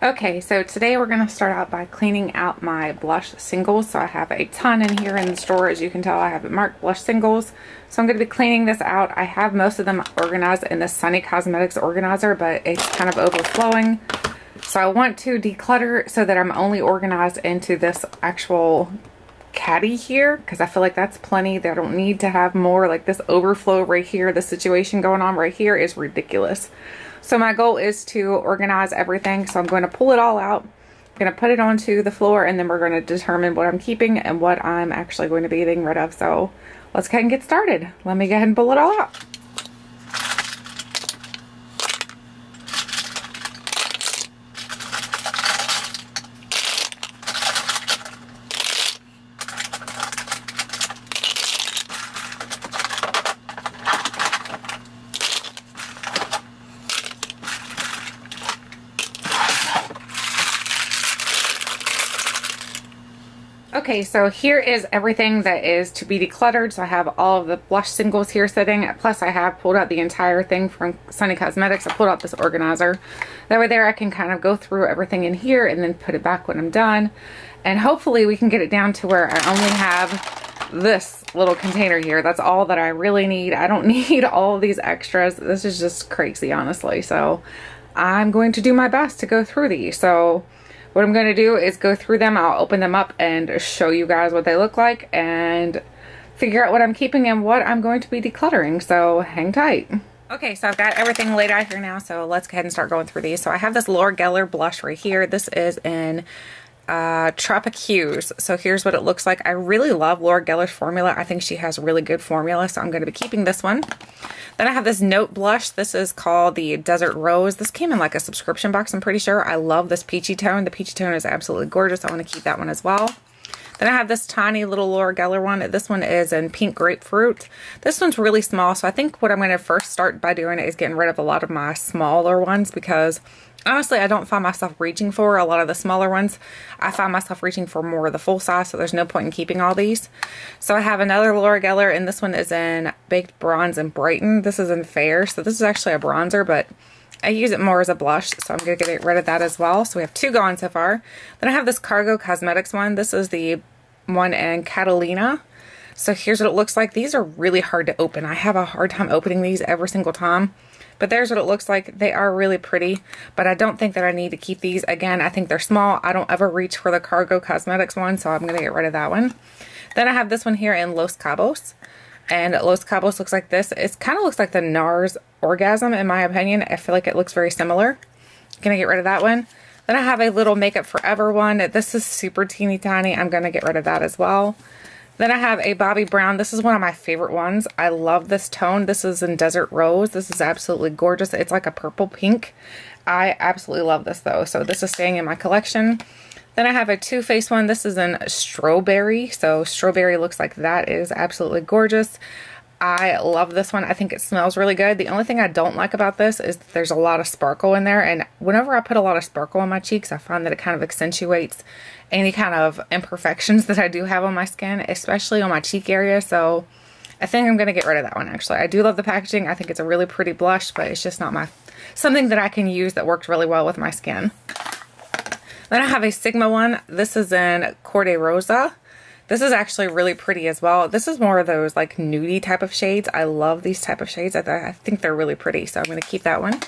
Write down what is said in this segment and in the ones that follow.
Okay, so today we're going to start out by cleaning out my blush singles. So I have a ton in here in the store. As you can tell, I have it marked blush singles. So I'm going to be cleaning this out. I have most of them organized in the Sunny Cosmetics organizer, but it's kind of overflowing. So I want to declutter so that I'm only organized into this actual caddy here, because I feel like that's plenty. They don't need to have more. Like this overflow right here, the situation going on right here is ridiculous. So my goal is to organize everything. So I'm going to pull it all out. I'm going to put it onto the floor, and then we're going to determine what I'm keeping and what I'm actually going to be getting rid of. So let's go ahead and get started. Let me go ahead and pull it all out. Okay, so here is everything that is to be decluttered. So I have all of the blush singles here sitting, plus I have pulled out the entire thing from Sunny Cosmetics. I pulled out this organizer. That way there I can kind of go through everything in here and then put it back when I'm done. And hopefully we can get it down to where I only have this little container here. That's all that I really need. I don't need all of these extras. This is just crazy, honestly. So I'm going to do my best to go through these. So what I'm going to do is go through them. I'll open them up and show you guys what they look like and figure out what I'm keeping and what I'm going to be decluttering. So hang tight. Okay, so I've got everything laid out here now. So let's go ahead and start going through these. So I have this Laura Geller blush right here. This is in Tropic Hues. So here's what it looks like. I really love Laura Geller's formula. I think she has really good formula. So I'm going to be keeping this one. Then I have this Note blush. This is called the Desert Rose. This came in like a subscription box, I'm pretty sure. I love this peachy tone. The peachy tone is absolutely gorgeous. I want to keep that one as well. Then I have this tiny little Laura Geller one. This one is in Pink Grapefruit. This one's really small, so I think what I'm going to first start by doing is getting rid of a lot of my smaller ones, because honestly, I don't find myself reaching for a lot of the smaller ones. I find myself reaching for more of the full size, so there's no point in keeping all these. So I have another Laura Geller, and this one is in Baked Bronze and Brighten. This is in Fair, so this is actually a bronzer, but I use it more as a blush, so I'm going to get rid of that as well. So we have two gone so far. Then I have this Cargo Cosmetics one. This is the one in Catalina. So here's what it looks like. These are really hard to open. I have a hard time opening these every single time. But there's what it looks like. They are really pretty, but I don't think that I need to keep these. Again, I think they're small. I don't ever reach for the Cargo Cosmetics one, so I'm going to get rid of that one. Then I have this one here in Los Cabos. And Los Cabos looks like this. It kind of looks like the NARS Orgasm, in my opinion. I feel like it looks very similar. Going to get rid of that one. Then I have a little Makeup Forever one. This is super teeny tiny. I'm going to get rid of that as well. Then I have a Bobbi Brown. This is one of my favorite ones. I love this tone. This is in Desert Rose. This is absolutely gorgeous. It's like a purple pink. I absolutely love this though. So this is staying in my collection. Then I have a Too Faced one. This is in Strawberry. So Strawberry looks like that. It is absolutely gorgeous. I love this one. I think it smells really good. The only thing I don't like about this is that there's a lot of sparkle in there. And whenever I put a lot of sparkle on my cheeks, I find that it kind of accentuates any kind of imperfections that I do have on my skin, especially on my cheek area. So I think I'm going to get rid of that one, actually. I do love the packaging. I think it's a really pretty blush, but it's just not something that I can use that worked really well with my skin. Then I have a Sigma one. This is in Corte Rosa. This is actually really pretty as well. This is more of those like nudie type of shades. I love these type of shades. I think they're really pretty, so I'm going to keep that one.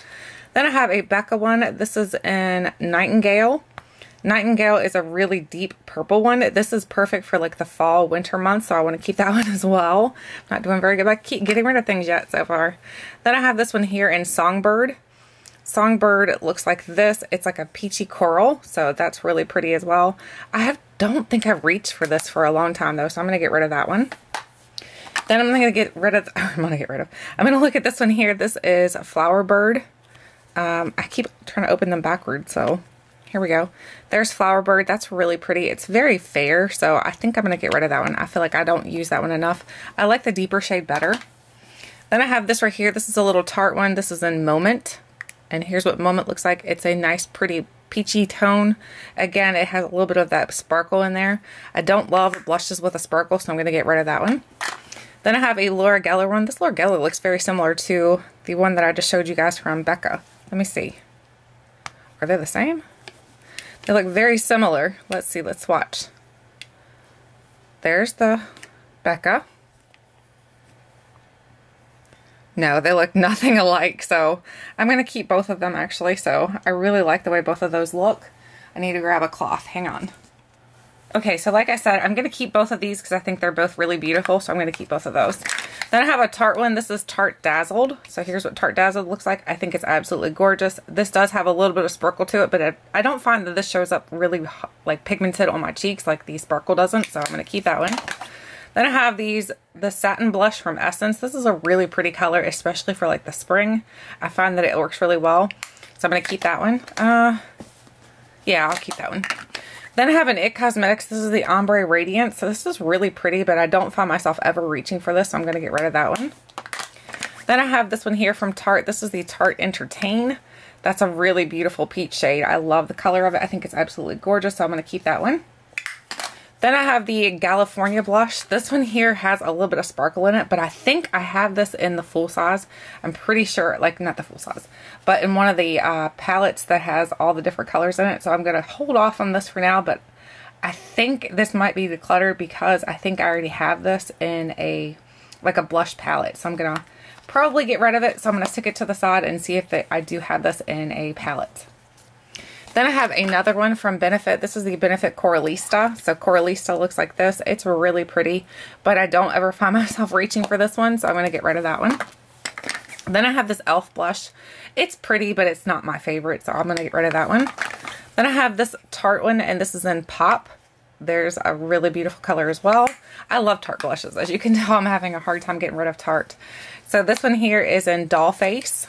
Then I have a Becca one. This is in Nightingale. Nightingale is a really deep purple one. This is perfect for like the fall, winter months, so I want to keep that one as well. I'm not doing very good about getting rid of things yet so far. Then I have this one here in Songbird. Songbird looks like this. It's like a peachy coral, so that's really pretty as well. Don't think I've reached for this for a long time though, so I'm going to get rid of that one. Then I'm going to get rid of, I'm going to look at this one here. This is Flowerbird. I keep trying to open them backwards, so here we go. There's Flowerbird. That's really pretty. It's very fair, so I think I'm going to get rid of that one. I feel like I don't use that one enough. I like the deeper shade better. Then I have this right here. This is a little Tarte one. This is in Moment. And here's what Moment looks like. It's a nice, pretty peachy tone. Again, it has a little bit of that sparkle in there. I don't love blushes with a sparkle, so I'm going to get rid of that one. Then I have a Laura Geller one. This Laura Geller looks very similar to the one that I just showed you guys from Becca. Let me see. Are they the same? They look very similar. Let's see, let's swatch. There's the Becca. No, they look nothing alike, so I'm going to keep both of them actually. So I really like the way both of those look. I need to grab a cloth. Hang on. Okay, so like I said, I'm going to keep both of these because I think they're both really beautiful, so I'm going to keep both of those. Then I have a Tarte one. This is Tarte Dazzled. So here's what Tarte Dazzled looks like. I think it's absolutely gorgeous. This does have a little bit of sparkle to it, but I don't find that this shows up really like pigmented on my cheeks like the sparkle doesn't, so I'm going to keep that one. Then I have the satin blush from Essence. This is a really pretty color, especially for like the spring. I find that it works really well, so I'm going to keep that one. Yeah, I'll keep that one. Then I have an IT Cosmetics. This is the Ombre Radiance. So this is really pretty, but I don't find myself ever reaching for this, so I'm going to get rid of that one. Then I have this one here from Tarte. This is the Tarte Entertain. That's a really beautiful peach shade. I love the color of it. I think it's absolutely gorgeous, so I'm going to keep that one. Then I have the California blush. This one here has a little bit of sparkle in it, but I think I have this in the full size. I'm pretty sure, like not the full size, but in one of the palettes that has all the different colors in it. So I'm going to hold off on this for now, but I think this might be Decluttered because I think I already have this in a blush palette. So I'm going to probably get rid of it. So I'm going to stick it to the side and see if I do have this in a palette. Then I have another one from Benefit. This is the Benefit Coralista. So Coralista looks like this. It's really pretty, but I don't ever find myself reaching for this one, so I'm going to get rid of that one. Then I have this e.l.f. blush. It's pretty, but it's not my favorite, so I'm going to get rid of that one. Then I have this Tarte one, and this is in Pop. There's a really beautiful color as well. I love Tarte blushes. As you can tell, I'm having a hard time getting rid of Tarte. So this one here is in Doll Face.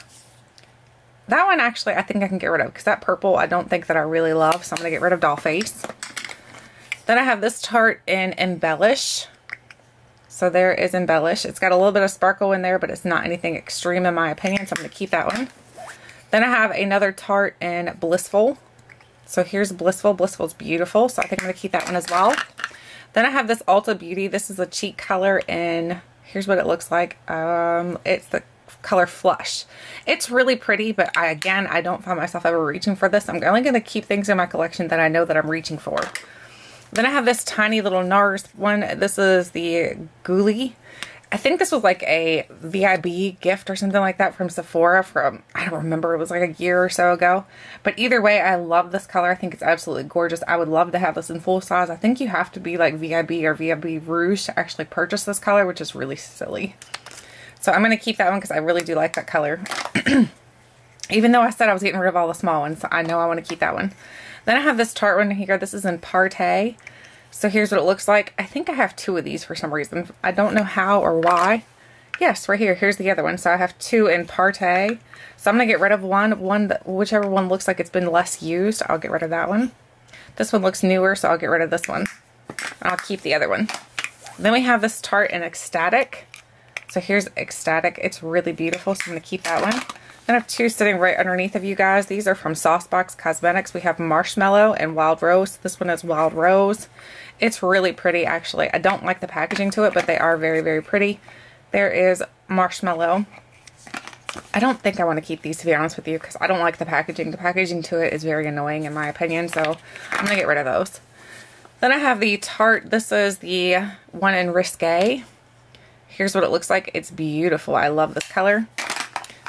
That one actually I think I can get rid of because that purple I don't think that I really love, so I'm going to get rid of Doll Face. Then I have this Tarte in Embellish. So there is Embellish. It's got a little bit of sparkle in there, but it's not anything extreme in my opinion, so I'm going to keep that one. Then I have another Tarte in Blissful. So here's Blissful. Blissful's beautiful, so I think I'm going to keep that one as well. Then I have this Ulta Beauty. This is a cheek color in, here's what it looks like. It's the color Flush. It's really pretty, but again, I don't find myself ever reaching for this. I'm only going to keep things in my collection that I know that I'm reaching for. Then I have this tiny little NARS one. This is the Ghoulie. I think this was like a VIB gift or something like that from Sephora from, I don't remember, it was like a year or so ago. But either way, I love this color. I think it's absolutely gorgeous. I would love to have this in full size. I think you have to be like VIB or VIB Rouge to actually purchase this color, which is really silly. So I'm going to keep that one because I really do like that color. Even though I said I was getting rid of all the small ones, I know I want to keep that one. Then I have this Tarte one here. This is in Tarte. So here's what it looks like. I think I have two of these for some reason. I don't know how or why. Yes, right here. Here's the other one. So I have two in Tarte. So I'm going to get rid of whichever one looks like it's been less used. I'll get rid of that one. This one looks newer, so I'll get rid of this one. I'll keep the other one. Then we have this Tarte in Ecstatic. So here's Ecstatic. It's really beautiful, so I'm going to keep that one. Then I have two sitting right underneath of you guys. These are from Saucebox Cosmetics. We have Marshmallow and Wild Rose. This one is Wild Rose. It's really pretty, actually. I don't like the packaging to it, but they are very, very pretty. There is Marshmallow. I don't think I want to keep these, to be honest with you, because I don't like the packaging. The packaging to it is very annoying, in my opinion, so I'm going to get rid of those. Then I have the Tarte. This is the one in Risque. Here's what it looks like. It's beautiful. I love this color.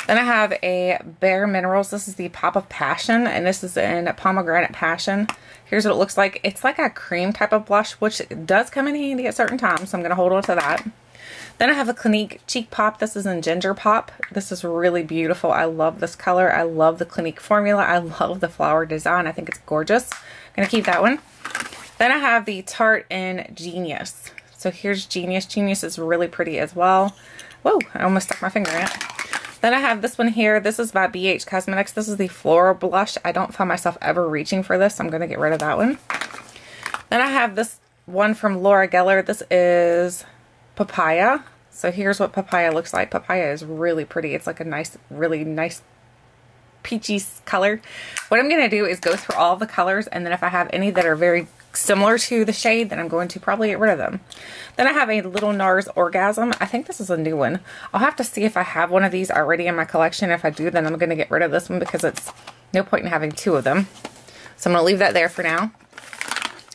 Then I have a Bare Minerals. This is the Pop of Passion, and this is in Pomegranate Passion. Here's what it looks like. It's like a cream type of blush, which does come in handy at certain times, so I'm going to hold on to that. Then I have a Clinique Cheek Pop. This is in Ginger Pop. This is really beautiful. I love this color. I love the Clinique formula. I love the flower design. I think it's gorgeous. I'm going to keep that one. Then I have the Tarte in Genius. So here's Genius. Genius is really pretty as well. Whoa, I almost stuck my finger in it. Then I have this one here. This is by BH Cosmetics. This is the Floral Blush. I don't find myself ever reaching for this. I'm going to get rid of that one. Then I have this one from Laura Geller. This is Papaya. So here's what Papaya looks like. Papaya is really pretty. It's like a nice, really nice peachy color. What I'm going to do is go through all the colors, and then if I have any that are very similar to the shade, then I'm going to probably get rid of them. Then I have a little NARS Orgasm. I think this is a new one. I'll have to see if I have one of these already in my collection. If I do, then I'm going to get rid of this one because it's no point in having two of them. So I'm going to leave that there for now.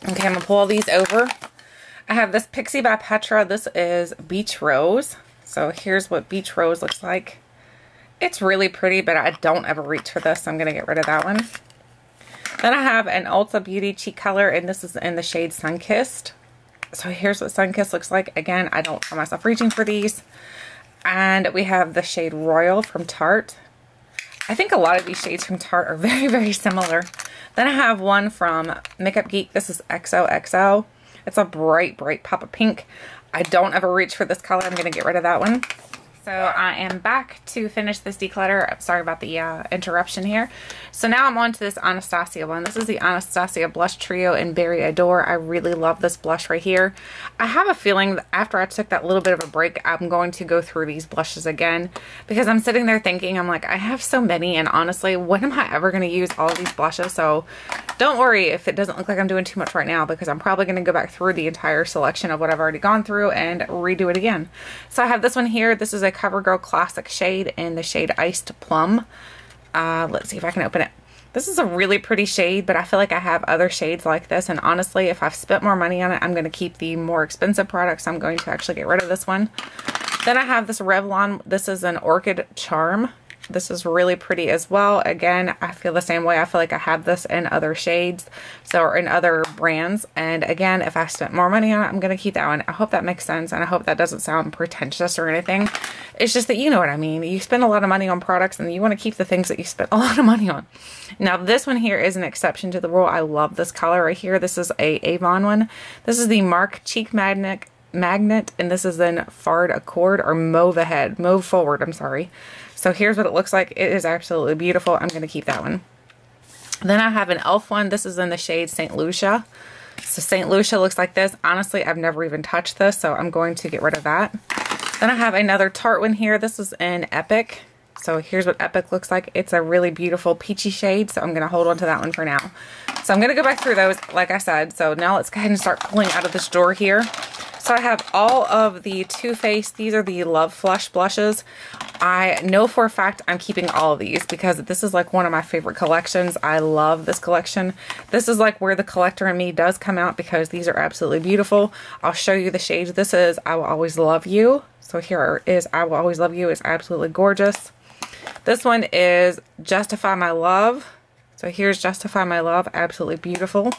Okay, I'm going to pull all these over. I have this Pixie by Petra. This is Beach Rose. So here's what Beach Rose looks like. It's really pretty, but I don't ever reach for this, so I'm going to get rid of that one. Then I have an Ulta Beauty cheek color, and this is in the shade Sunkissed. So here's what Sunkissed looks like. Again, I don't find myself reaching for these. And we have the shade Royal from Tarte. I think a lot of these shades from Tarte are very, very similar. Then I have one from Makeup Geek. This is XOXO. It's a bright, bright pop of pink. I don't ever reach for this color. I'm going to get rid of that one. So I am back to finish this declutter. Sorry about the interruption here. So now I'm on to this Anastasia one. This is the Anastasia Blush Trio in Berry Adore. I really love this blush right here. I have a feeling that after I took that little bit of a break, I'm going to go through these blushes again, because I'm sitting there thinking, I'm like, I have so many, and honestly, when am I ever going to use all these blushes? So don't worry if it doesn't look like I'm doing too much right now, because I'm probably going to go back through the entire selection of what I've already gone through and redo it again. So I have this one here. This is a CoverGirl Classic shade in the shade Iced Plum. Let's see if I can open it. This is a really pretty shade, but I feel like I have other shades like this, and honestly, if I've spent more money on it, I'm going to keep the more expensive products. I'm going to actually get rid of this one. Then I have this Revlon. This is an Orchid Charm. This is really pretty as well. Again, I feel the same way. I feel like I have this in other shades, or in other brands. And again, if I spent more money on it, I'm going to keep that one. I hope that makes sense, and I hope that doesn't sound pretentious or anything. It's just that you know what I mean. You spend a lot of money on products, and you want to keep the things that you spent a lot of money on. Now, this one here is an exception to the rule. I love this color right here. This is a Avon one. This is the Mark Cheek Magnet, and this is in Fard Accord, or Mauve Forward, I'm sorry. So here's what it looks like. It is absolutely beautiful. I'm going to keep that one. Then I have an e.l.f. one. This is in the shade St. Lucia. So St. Lucia looks like this. Honestly, I've never even touched this, so I'm going to get rid of that. Then I have another Tarte one here. This is in Epic. So here's what Epic looks like. It's a really beautiful peachy shade, so I'm going to hold on to that one for now. So I'm going to go back through those, like I said. So now let's go ahead and start pulling out of this drawer here. So I have all of the Too Faced. These are the Love Flush blushes. I know for a fact I'm keeping all of these, because this is like one of my favorite collections. I love this collection. This is like where the collector in me does come out, because these are absolutely beautiful. I'll show you the shades. This is I Will Always Love You. So here is I Will Always Love You. It's absolutely gorgeous. This one is Justify My Love. So here's Justify My Love. Absolutely beautiful.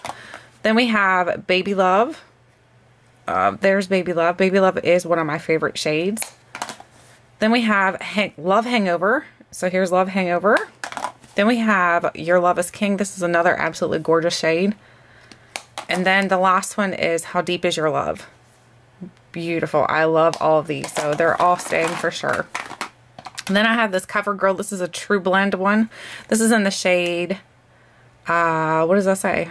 Then we have Baby Love. There's Baby Love. Baby Love is one of my favorite shades. Then we have Love Hangover. So here's Love Hangover. Then we have Your Love is King. This is another absolutely gorgeous shade. And then the last one is How Deep Is Your Love. Beautiful. I love all of these. So they're all staying for sure. And then I have this CoverGirl. This is a True Blend one. This is in the shade, what does that say?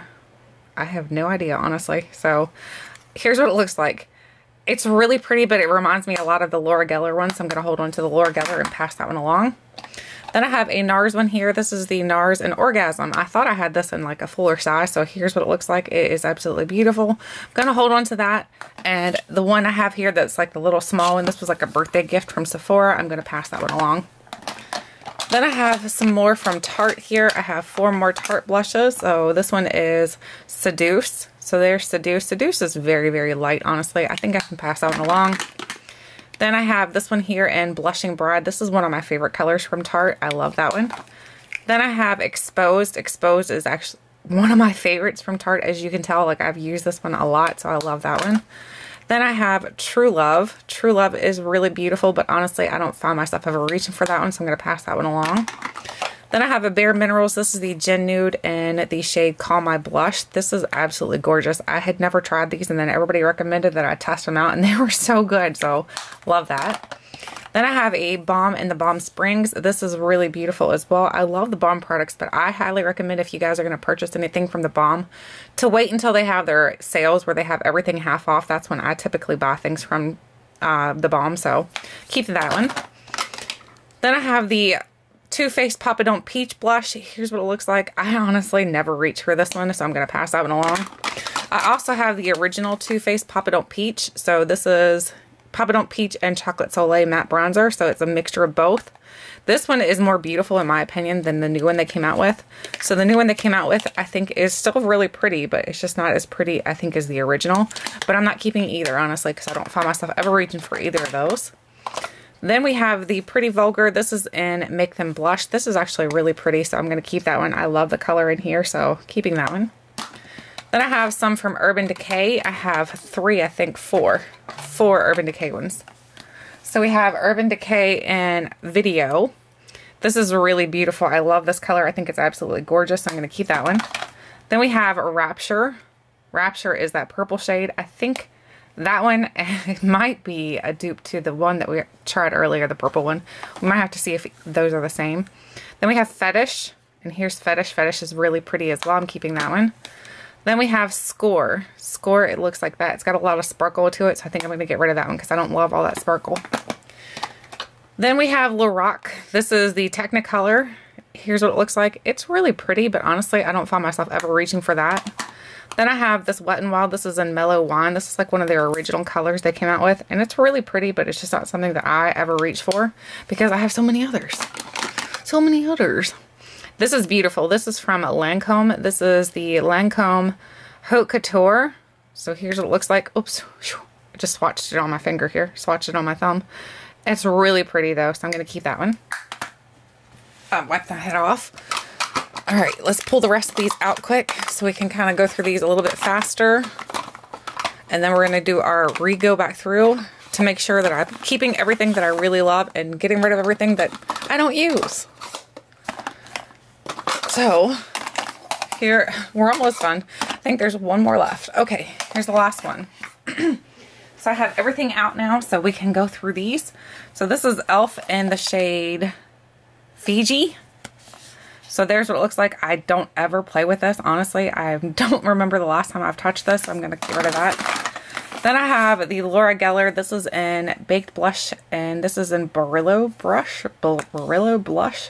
I have no idea, honestly. So here's what it looks like. It's really pretty, but it reminds me a lot of the Laura Geller one, so I'm going to hold on to the Laura Geller and pass that one along. Then I have a NARS one here. This is the NARS and Orgasm. I thought I had this in like a fuller size, so here's what it looks like. It is absolutely beautiful. I'm going to hold on to that. And the one I have here that's like the little small one, this was like a birthday gift from Sephora. I'm going to pass that one along. Then I have some more from Tarte here. I have 4 more Tarte blushes. So this one is Seduce. So there's Seduce. Seduce is very, very light, honestly. I think I can pass that one along. Then I have this one here in Blushing Bride. This is one of my favorite colors from Tarte. I love that one. Then I have Exposed. Exposed is actually one of my favorites from Tarte. As you can tell, like I've used this one a lot, so I love that one. Then I have True Love. True Love is really beautiful, but honestly, I don't find myself ever reaching for that one, so I'm going to pass that one along. Then I have a Bare Minerals. This is the Gen Nude in the shade Call My Blush. This is absolutely gorgeous. I had never tried these, and then everybody recommended that I test them out, and they were so good, so love that. Then I have a Balm in the Balm Springs. This is really beautiful as well. I love the Balm products, but I highly recommend if you guys are going to purchase anything from the Balm to wait until they have their sales where they have everything half off. That's when I typically buy things from the Balm, so keep that one. Then I have the Too Faced Papa Don't Peach Blush. Here's what it looks like. I honestly never reach for this one, so I'm going to pass that one along. I also have the original Too Faced Papa Don't Peach. So this is Papa Don't Peach and Chocolate Soleil matte bronzer, so it's a mixture of both. This one is more beautiful in my opinion than the new one they came out with. So the new one they came out with I think is still really pretty, but it's just not as pretty I think as the original. But I'm not keeping either honestly because I don't find myself ever reaching for either of those. Then we have the Pretty Vulgar. This is in Make Them Blush. This is actually really pretty, so I'm going to keep that one. I love the color in here, so keeping that one. Then I have some from Urban Decay. I have three, I think four Urban Decay ones. So we have Urban Decay in Video. This is really beautiful. I love this color. I think it's absolutely gorgeous. So I'm going to keep that one. Then we have Rapture. Rapture is that purple shade. I think that one might be a dupe to the one that we tried earlier, the purple one. We might have to see if those are the same. Then we have Fetish. And here's Fetish. Fetish is really pretty as well. I'm keeping that one. Then we have Score. Score, it looks like that. It's got a lot of sparkle to it, so I think I'm going to get rid of that one because I don't love all that sparkle. Then we have Lorac. This is the Technicolor. Here's what it looks like. It's really pretty, but honestly, I don't find myself ever reaching for that. Then I have this Wet n Wild. This is in Mellow Wine. This is like one of their original colors they came out with, and it's really pretty, but it's just not something that I ever reach for because I have so many others. So many others. This is beautiful. This is from Lancome. This is the Lancome Haute Couture. So here's what it looks like. Oops. I just swatched it on my finger here. Swatched it on my thumb. It's really pretty though, so I'm going to keep that one. Wipe that head off. Alright, let's pull the rest of these out quick so we can kind of go through these a little bit faster. And then we're going to do our re-go back through to make sure that I'm keeping everything that I really love and getting rid of everything that I don't use. So, here, we're almost done. I think there's one more left. Okay, here's the last one. So I have everything out now, so we can go through these. So this is e.l.f. in the shade Fiji. So there's what it looks like. I don't ever play with this, honestly. I don't remember the last time I've touched this, so I'm going to get rid of that. Then I have the Laura Geller. This is in Baked Blush, and this is in Barlo Blush.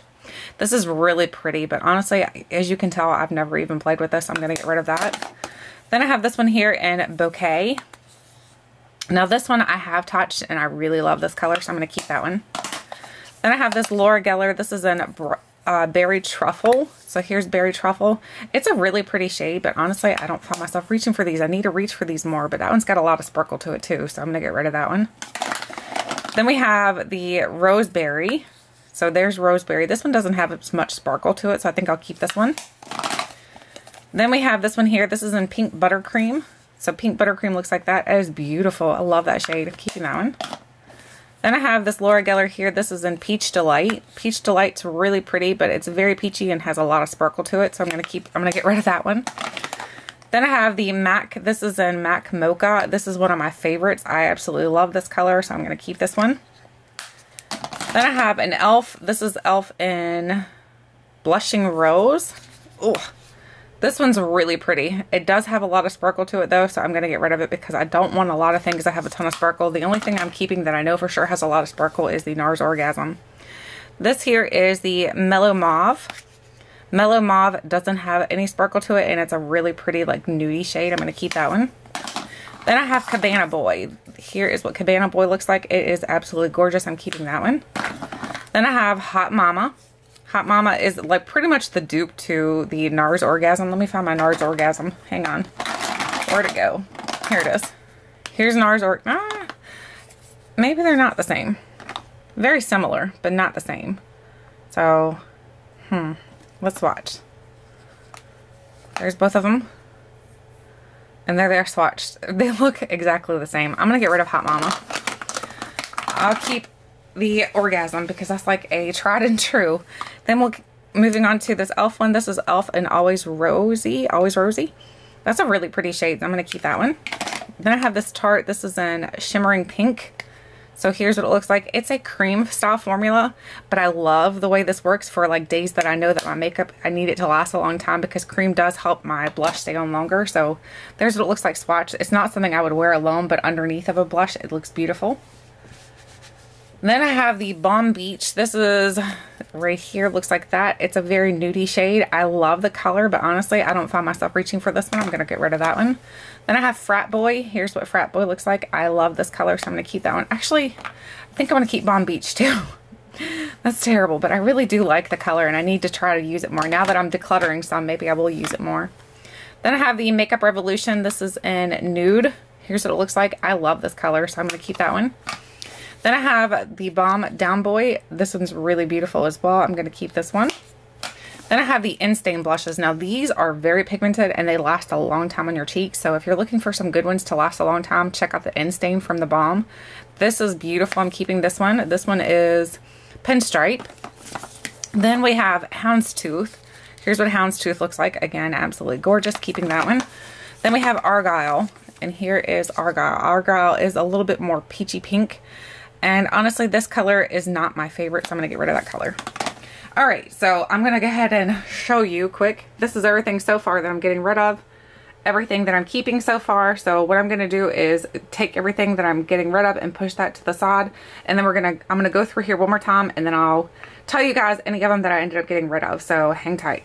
This is really pretty, but honestly, as you can tell, I've never even played with this. I'm going to get rid of that. Then I have this one here in Bouquet. Now this one I have touched, and I really love this color, so I'm going to keep that one. Then I have this Laura Geller. This is in Berry Truffle. So here's Berry Truffle. It's a really pretty shade, but honestly, I don't find myself reaching for these. I need to reach for these more, but that one's got a lot of sparkle to it too, so I'm going to get rid of that one. Then we have the Roseberry. So there's Roseberry. This one doesn't have as much sparkle to it, so I think I'll keep this one. Then we have this one here. This is in Pink Buttercream. So Pink Buttercream looks like that. It is beautiful. I love that shade. I'm keeping that one. Then I have this Laura Geller here. This is in Peach Delight. Peach Delight's really pretty, but it's very peachy and has a lot of sparkle to it, so I'm going to get rid of that one. Then I have the MAC. This is in MAC Mocha. This is one of my favorites. I absolutely love this color, so I'm going to keep this one. Then I have an e.l.f. This is e.l.f. in Blushing Rose. Oh, this one's really pretty. It does have a lot of sparkle to it though, so I'm going to get rid of it because I don't want a lot of things that have a ton of sparkle. The only thing I'm keeping that I know for sure has a lot of sparkle is the NARS Orgasm. This here is the Mellow Mauve. Mellow Mauve doesn't have any sparkle to it, and it's a really pretty like nudie shade. I'm going to keep that one. Then I have Cabana Boy. Here is what Cabana Boy looks like. It is absolutely gorgeous. I'm keeping that one. Then I have Hot Mama. Hot Mama is like pretty much the dupe to the NARS Orgasm. Let me find my NARS Orgasm. Hang on. Where'd it go? Here it is. Here's NARS maybe they're not the same. Very similar, but not the same. So, let's watch. There's both of them. And there they're swatched. They look exactly the same. I'm going to get rid of Hot Mama. I'll keep the Orgasm because that's like a tried and true. Then moving on to this e.l.f. one. This is e.l.f. in Always Rosy. Always Rosy. That's a really pretty shade. I'm going to keep that one. Then I have this Tarte. This is in Shimmering Pink. So here's what it looks like. It's a cream style formula, but I love the way this works for like days that I know that my makeup, I need it to last a long time because cream does help my blush stay on longer. So there's what it looks like swatched. It's not something I would wear alone, but underneath of a blush, it looks beautiful. And then I have the Balm Beach. This is right here, looks like that. It's a very nudie shade. I love the color, but honestly, I don't find myself reaching for this one. I'm gonna get rid of that one. Then I have Frat Boy. Here's what Frat Boy looks like. I love this color, so I'm gonna keep that one. Actually, I think I wanna keep Balm Beach too. That's terrible, but I really do like the color and I need to try to use it more. Now that I'm decluttering some, maybe I will use it more. Then I have the Makeup Revolution. This is in nude. Here's what it looks like. I love this color, so I'm gonna keep that one. Then I have the Balm Down Boy. This one's really beautiful as well. I'm going to keep this one. Then I have the Instain blushes. Now these are very pigmented and they last a long time on your cheeks. So if you're looking for some good ones to last a long time, check out the Instain from the Balm. This is beautiful. I'm keeping this one. This one is Pinstripe. Then we have Houndstooth. Here's what Houndstooth looks like. Again, absolutely gorgeous. Keeping that one. Then we have Argyle. And here is Argyle. Argyle is a little bit more peachy pink. And honestly, this color is not my favorite, so I'm going to get rid of that color. All right, so I'm going to go ahead and show you quick. This is everything so far that I'm getting rid of. Everything that I'm keeping so far. So what I'm going to do is take everything that I'm getting rid of and push that to the side. And then I'm going to go through here one more time and then I'll tell you guys any of them that I ended up getting rid of. So hang tight.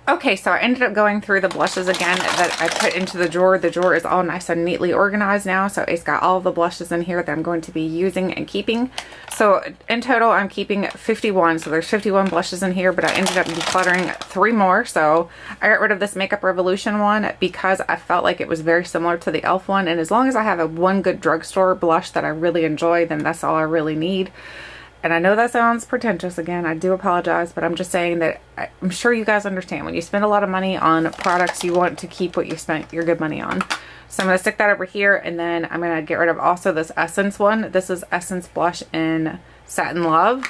Okay, so I ended up going through the blushes again that I put into the drawer. The drawer is all nice and neatly organized now. So it's got all the blushes in here that I'm going to be using and keeping. So in total, I'm keeping 51. So there's 51 blushes in here, but I ended up decluttering 3 more. So I got rid of this Makeup Revolution one because I felt like it was very similar to the e.l.f. one. And as long as I have one good drugstore blush that I really enjoy, then that's all I really need. And I know that sounds pretentious again, I do apologize, but I'm just saying that I'm sure you guys understand when you spend a lot of money on products, you want to keep what you spent your good money on. So I'm going to stick that over here and then I'm going to get rid of also this Essence one. This is Essence Blush in Satin Love.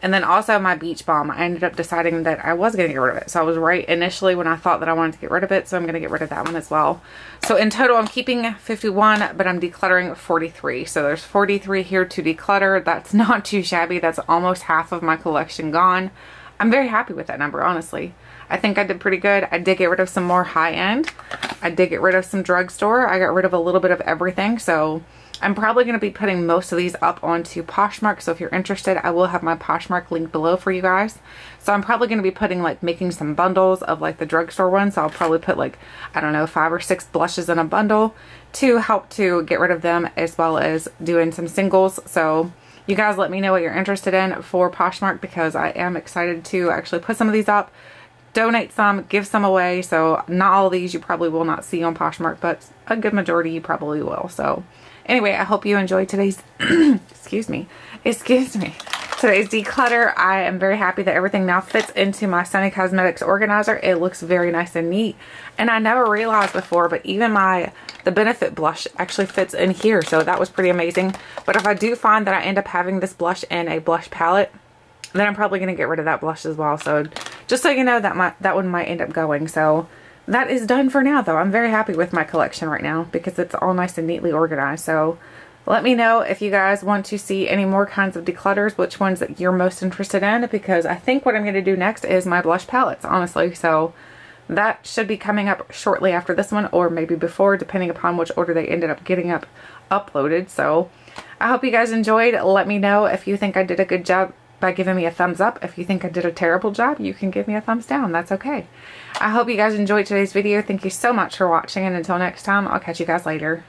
And then also my Beach Balm. I ended up deciding that I was going to get rid of it. So I was right initially when I thought that I wanted to get rid of it. So I'm going to get rid of that one as well. So in total, I'm keeping 51, but I'm decluttering 43. So there's 43 here to declutter. That's not too shabby. That's almost half of my collection gone. I'm very happy with that number, honestly. I think I did pretty good. I did get rid of some more high-end. I did get rid of some drugstore. I got rid of a little bit of everything. So I'm probably going to be putting most of these up onto Poshmark. So if you're interested, I will have my Poshmark link below for you guys. So I'm probably going to be putting making some bundles of the drugstore ones. So I'll probably put I don't know, 5 or 6 blushes in a bundle to help to get rid of them, as well as doing some singles. So you guys let me know what you're interested in for Poshmark, because I am excited to actually put some of these up, donate some, give some away. So not all of these you probably will not see on Poshmark, but a good majority you probably will. So anyway, I hope you enjoyed today's, excuse me, today's declutter. I am very happy that everything now fits into my Sunny Cosmetics organizer. It looks very nice and neat. And I never realized before, but even the Benefit blush actually fits in here. So that was pretty amazing. But if I do find that I end up having this blush in a blush palette, then I'm probably going to get rid of that blush as well. So just so you know, that one might end up going. So that is done for now, though. I'm very happy with my collection right now because it's all nice and neatly organized. So let me know if you guys want to see any more kinds of declutters, which ones that you're most interested in, because I think what I'm going to do next is my blush palettes, honestly. So that should be coming up shortly after this one, or maybe before, depending upon which order they ended up getting uploaded. So I hope you guys enjoyed. Let me know if you think I did a good job by giving me a thumbs up. If you think I did a terrible job, you can give me a thumbs down. That's okay. I hope you guys enjoyed today's video. Thank you so much for watching, and until next time, I'll catch you guys later.